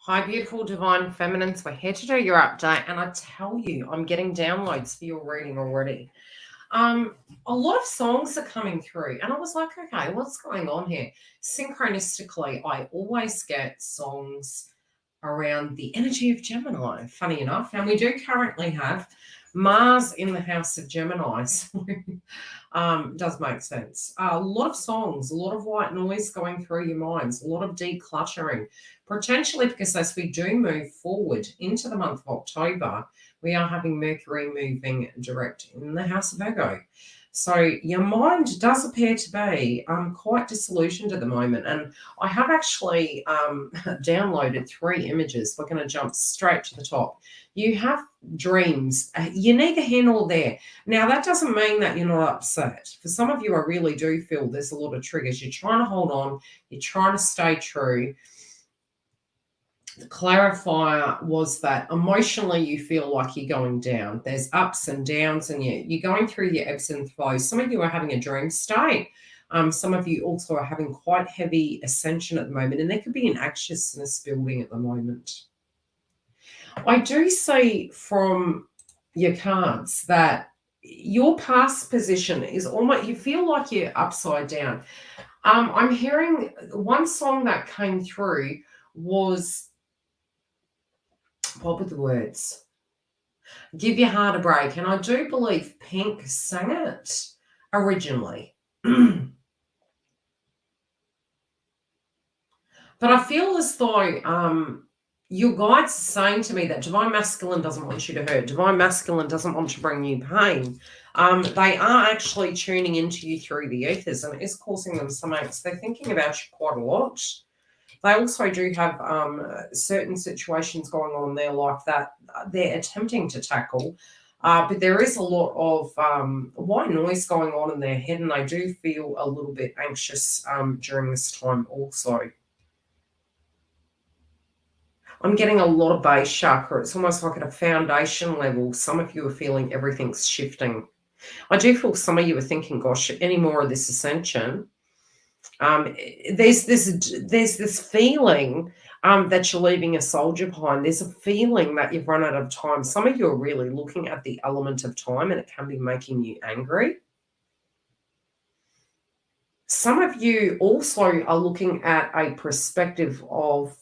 Hi, beautiful divine feminines. We're here to do your update, and I tell you, I'm getting downloads for your reading already. A lot of songs are coming through, and I was like, okay, what's going on here? Synchronistically, I always get songs around the energy of Gemini, funny enough. And we do currently have Mars in the house of Gemini. So does make sense. A lot of songs, a lot of white noise going through your minds, a lot of decluttering, potentially because as we do move forward into the month of October, we are having Mercury moving direct in the house of Virgo. So your mind does appear to be quite disillusioned at the moment. And I have actually downloaded 3 images. We're going to jump straight to the top. You have dreams. You're neither here nor there. Now, that doesn't mean that you're not upset. For some of you, I really do feel there's a lot of triggers. You're trying to hold on. You're trying to stay true. The clarifier was that emotionally you feel like you're going down. There's ups and downs, and you're going through your ebbs and flows. Some of you are having a dream state. Some of you also are having quite heavy ascension at the moment, and there could be an anxiousness building at the moment. I do see from your cards that your past position is almost, you feel like you're upside down. I'm hearing one song that came through was, what were the words? Give Your Heart a Break. And I do believe Pink sang it originally. But I feel as though your guides are saying to me that Divine Masculine doesn't want you to hurt. Divine Masculine doesn't want to bring you pain. They are actually tuning into you through the ethers, and it is causing them some angst. They're thinking about you quite a lot. They also do have certain situations going on in their life that they're attempting to tackle. But there is a lot of white noise going on in their head, and they do feel a little bit anxious during this time also. I'm getting a lot of base chakra. It's almost like at a foundation level. Some of you are feeling everything's shifting. I do feel some of you are thinking, gosh, any more of this ascension? There's this feeling that you're leaving a soldier behind. There's a feeling that you've run out of time. Some of you are really looking at the element of time, and it can be making you angry. Some of you also are looking at a perspective of,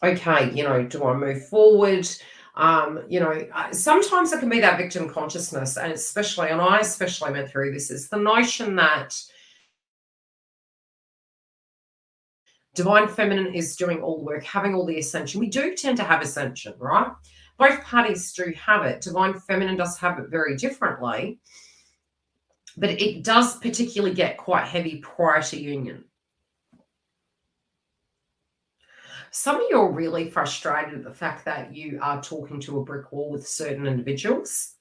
okay, do I move forward? Sometimes it can be that victim consciousness, and I especially went through this, is the notion that Divine Feminine is doing all the work, having all the ascension. We do tend to have ascension, right? Both parties do have it. Divine Feminine does have it very differently, but it does particularly get quite heavy prior to union. Some of you are really frustrated at the fact that you are talking to a brick wall with certain individuals.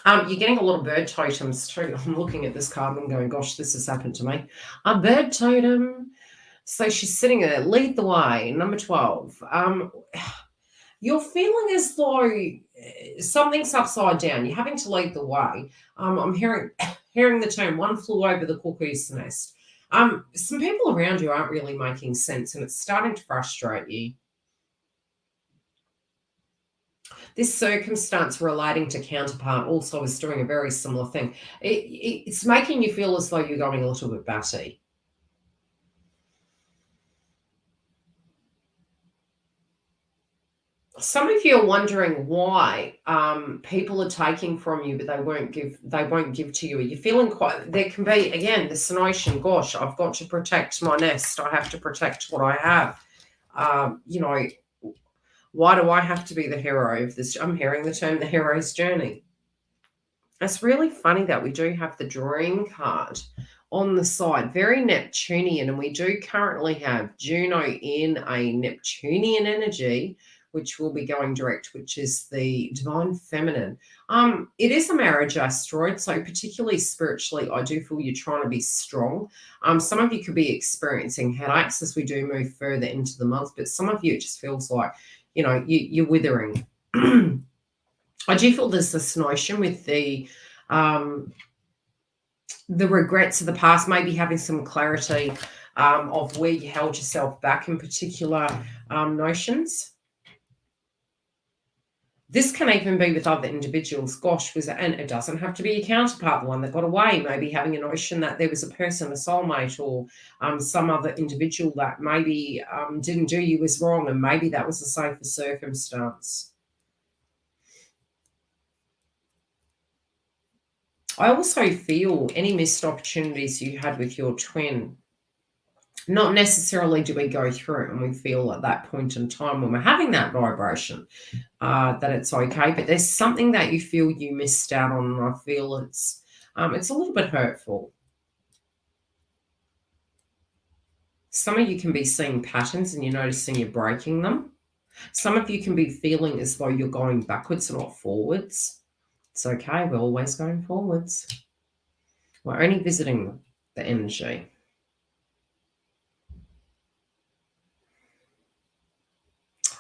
You're getting a lot of bird totems too. I'm looking at this card and going, gosh, this has happened to me. A bird totem. So she's sitting there, lead the way, number 12. You're feeling as though something's upside down. You're having to lead the way. I'm hearing the term, one flew over the cuckoo's nest. Some people around you aren't really making sense, and it's starting to frustrate you. This circumstance relating to counterpart also is doing a very similar thing. It's making you feel as though you're going a little bit batty. Some of you are wondering why people are taking from you, but they won't give to you. You're feeling there can be, again, this notion, gosh, I've got to protect my nest. I have to protect what I have. Why do I have to be the hero of this? I'm hearing the term the hero's journey. It's really funny that we do have the dream card on the side, very Neptunian, and we do currently have Juno in a Neptunian energy, which will be going direct, which is the Divine Feminine. It is a marriage asteroid, so particularly spiritually, I do feel you're trying to be strong. Some of you could be experiencing headaches as we do move further into the month, but some of you, it just feels like, you're withering. I do feel there's this notion with the regrets of the past, maybe having some clarity of where you held yourself back in particular notions. This can even be with other individuals. Gosh, and it doesn't have to be your counterpart, the one that got away, maybe having a notion that there was a person, a soulmate, or some other individual that maybe didn't do you as wrong, and maybe that was a safer circumstance. I also feel any missed opportunities you had with your twin. Not necessarily do we go through and we feel at that point in time when we're having that vibration that it's okay, but there's something that you feel you missed out on, and I feel it's a little bit hurtful. Some of you can be seeing patterns and you're noticing you're breaking them. Some of you can be feeling as though you're going backwards and not forwards. It's okay, we're always going forwards. We're only visiting the energy.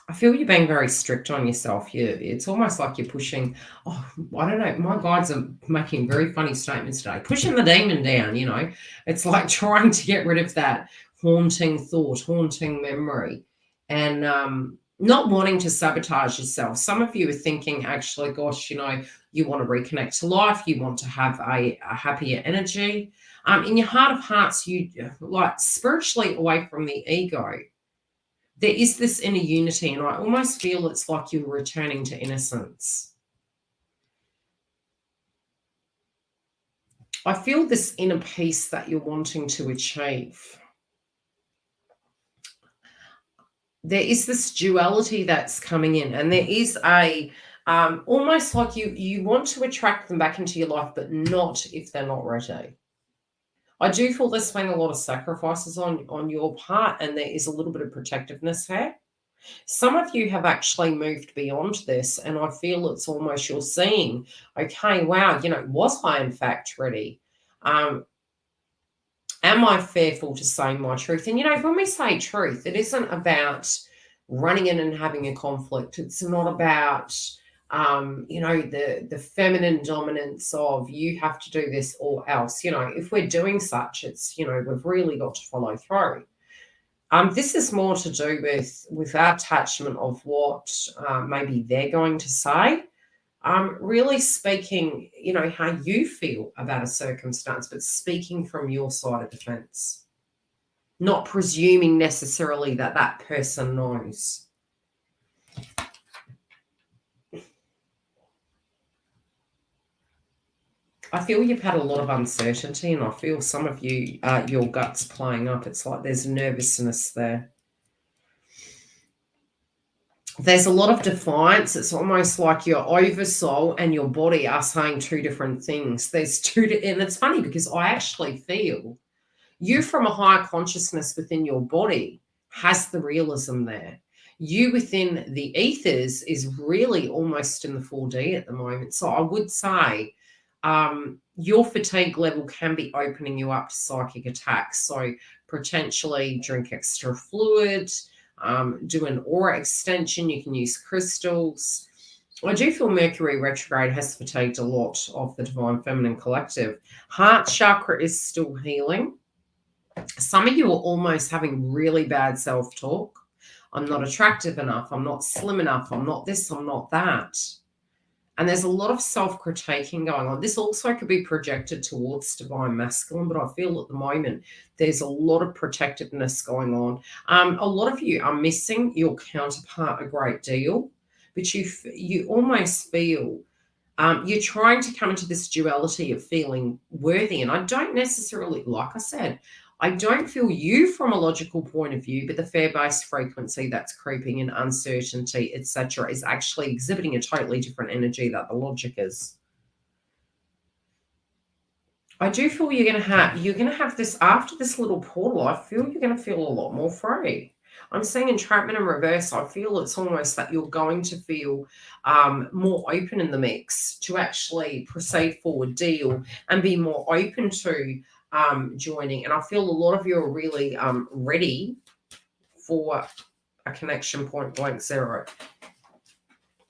I feel you're being very strict on yourself. It's almost like you're pushing, I don't know, my guides are making very funny statements today. Pushing the demon down, It's like trying to get rid of that haunting thought, haunting memory, and not wanting to sabotage yourself. Some of you are thinking, actually, gosh, you want to reconnect to life. You want to have a happier energy. In your heart of hearts, you like spiritually away from the ego. There is this inner unity, and I almost feel it's like you're returning to innocence. I feel this inner peace that you're wanting to achieve. There is this duality that's coming in, and there is a almost like you want to attract them back into your life, but not if they're not ready. I do feel there's been a lot of sacrifices on your part, and there is a little bit of protectiveness here. Some of you have actually moved beyond this, and I feel it's almost you're seeing, okay, wow, was I in fact ready? Am I fearful to say my truth? And, when we say truth, it isn't about running in and having a conflict. It's not about the feminine dominance of you have to do this or else. If we're doing such, it's, we've really got to follow through. This is more to do with our attachment of what maybe they're going to say. Really speaking, how you feel about a circumstance, but speaking from your side of the fence. Not presuming necessarily that person knows. I feel you've had a lot of uncertainty, and I feel some of you, your gut's playing up. It's like there's nervousness there. There's a lot of defiance. It's almost like your oversoul and your body are saying two different things. And it's funny because I actually feel you from a higher consciousness within your body has the realism there. You within the ethers is really almost in the 4D at the moment. So I would say your fatigue level can be opening you up to psychic attacks. So potentially drink extra fluid, do an aura extension. You can use crystals. I do feel Mercury retrograde has fatigued a lot of the Divine Feminine Collective. Heart chakra is still healing. Some of you are almost having really bad self-talk. I'm not attractive enough. I'm not slim enough. I'm not this. I'm not that. And there's a lot of self-critiquing going on. This also could be projected towards Divine Masculine, but I feel at the moment there's a lot of protectiveness going on. A lot of you are missing your counterpart a great deal, but you almost feel you're trying to come into this duality of feeling worthy. And I don't necessarily, like I said, I don't feel you from a logical point of view, but the fear-based frequency that's creeping in, uncertainty, etc., is actually exhibiting a totally different energy that the logic is. I do feel you're going to have this after this little portal. I feel you're going to feel a lot more free. I'm seeing entrapment in reverse. I feel it's almost that you're going to feel more open in the mix to actually proceed forward, deal, and be more open to joining. And I feel a lot of you are really ready for a connection point blank zero.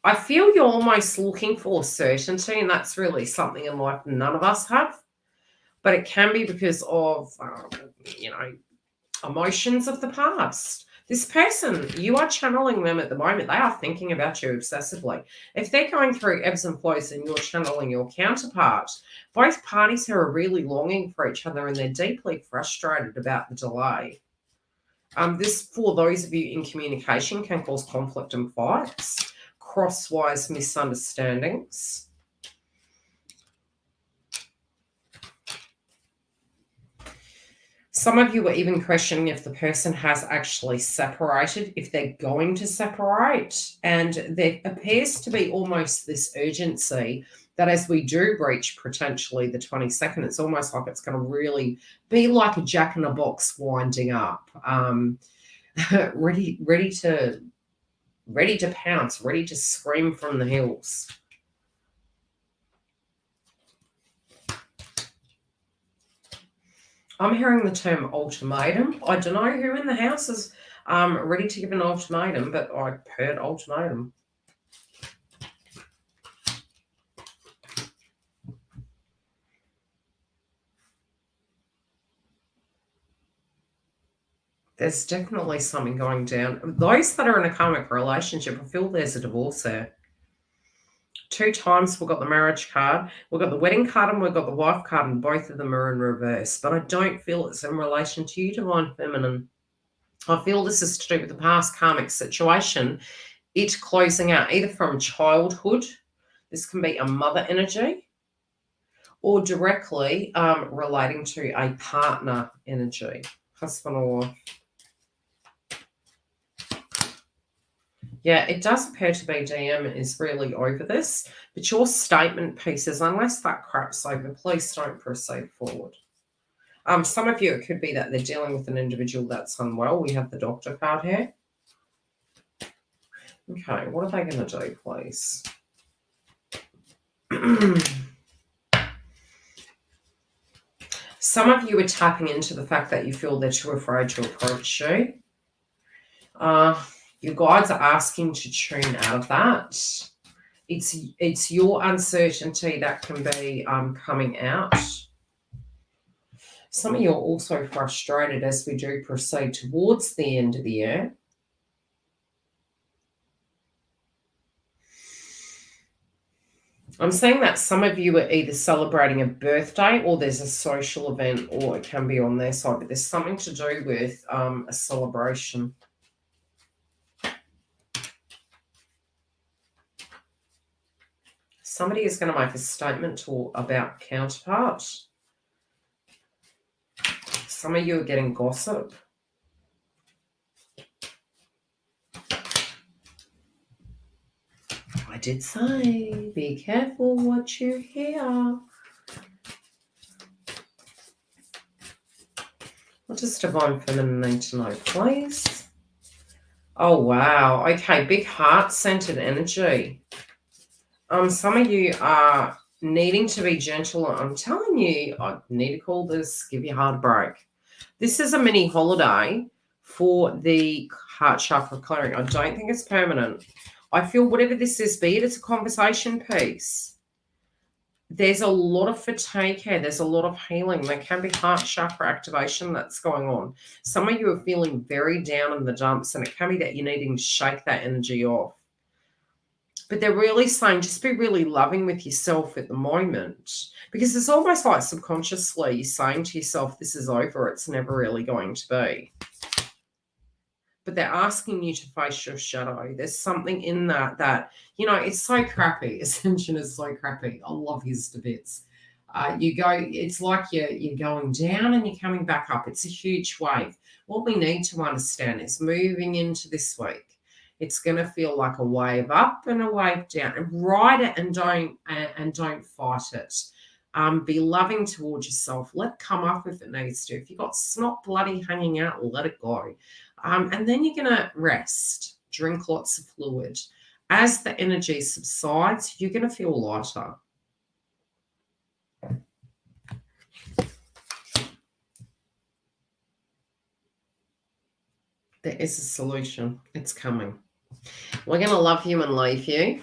I feel you're almost looking for certainty, and that's really something in life none of us have. But it can be because of, Emotions of the past. This person, you are channeling them at the moment. They are thinking about you obsessively. If they're going through ebbs and flows and you're channeling your counterpart, both parties here are really longing for each other and they're deeply frustrated about the delay. This, for those of you in communication, can cause conflict and fights, crosswise misunderstandings. Some of you are even questioning if the person has actually separated, if they're going to separate. And there appears to be almost this urgency that as we do reach potentially the 22nd, it's almost like it's going to really be like a jack in a box winding up, ready to pounce, ready to scream from the hills. I'm hearing the term ultimatum. I don't know who in the house is ready to give an ultimatum, but I heard ultimatum. There's definitely something going down. Those that are in a karmic relationship, I feel there's a divorce there. 2 times we've got the marriage card, we've got the wedding card, and we've got the wife card, and both of them are in reverse. But I don't feel it's in relation to you, Divine Feminine. I feel this is to do with the past karmic situation. It closing out either from childhood, this can be a mother energy, or directly relating to a partner energy, husband or wife. Yeah, it does appear to be DM is really over this, but your statement pieces, unless that craps over, please don't proceed forward. Some of you, it could be that they're dealing with an individual that's unwell. We have the doctor card here. Okay, what are they going to do, please? Some of you are tapping into the fact that you feel they're too afraid to approach you. Your guides are asking to tune out of that. It's your uncertainty that can be coming out. Some of you are also frustrated as we do proceed towards the end of the year. I'm saying that some of you are either celebrating a birthday or there's a social event, or it can be on their side, but there's something to do with a celebration. Somebody is going to make a statement about counterpart. Some of you are getting gossip. I did say, be careful what you hear. What does Divine Feminine need to know, please? Oh, wow. Okay, big heart-centered energy. Some of you are needing to be gentle. I'm telling you, I need to call this, give your heart a break. This is a mini holiday for the heart chakra clearing. I don't think it's permanent. I feel whatever this is, be it it's a conversation piece. There's a lot of fatigue here. There's a lot of healing. There can be heart chakra activation that's going on. Some of you are feeling very down in the dumps, and it can be that you're needing to shake that energy off. But they're really saying just be really loving with yourself at the moment, because it's almost like subconsciously you're saying to yourself, this is over. It's never really going to be. But they're asking you to face your shadow. There's something in that, you know, it's so crappy. Ascension is so crappy. I love his to bits. It's like you're going down and you're coming back up. It's a huge wave. What we need to understand is moving into this week, it's going to feel like a wave up and a wave down. And ride it and don't fight it. Be loving towards yourself. Let it come up if it needs to. If you've got snot bloody hanging out, let it go. And then you're going to rest. Drink lots of fluid. As the energy subsides, you're going to feel lighter. There is a solution. It's coming. We're going to love you and leave you.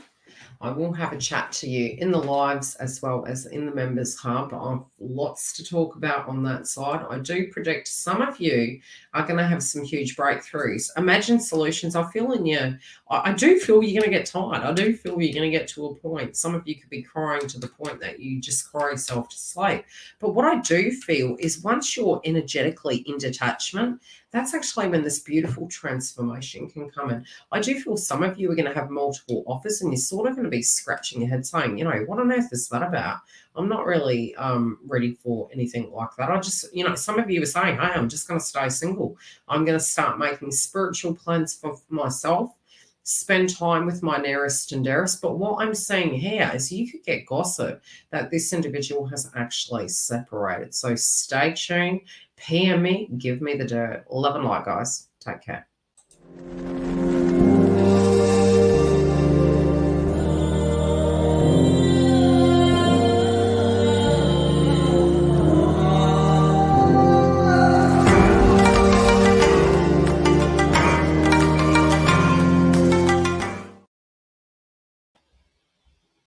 I will have a chat to you in the lives as well as in the members hub. I've lots to talk about on that side. I do predict some of you are going to have some huge breakthroughs. Imagine solutions. I feel in you. I do feel you're going to get tired. I do feel you're going to get to a point. Some of you could be crying to the point that you just cry yourself to sleep. But what I do feel is once you're energetically in detachment, that's actually when this beautiful transformation can come in. I do feel some of you are going to have multiple offers and you're sort of going to be scratching your head saying, what on earth is that about? I'm not really ready for anything like that. I just, some of you are saying, hey, I'm just going to stay single. I'm going to start making spiritual plans for myself, spend time with my nearest and dearest. But what I'm seeing here is you could get gossip that this individual has actually separated. So stay tuned. PM me, give me the dirt. Love and light, guys. Take care.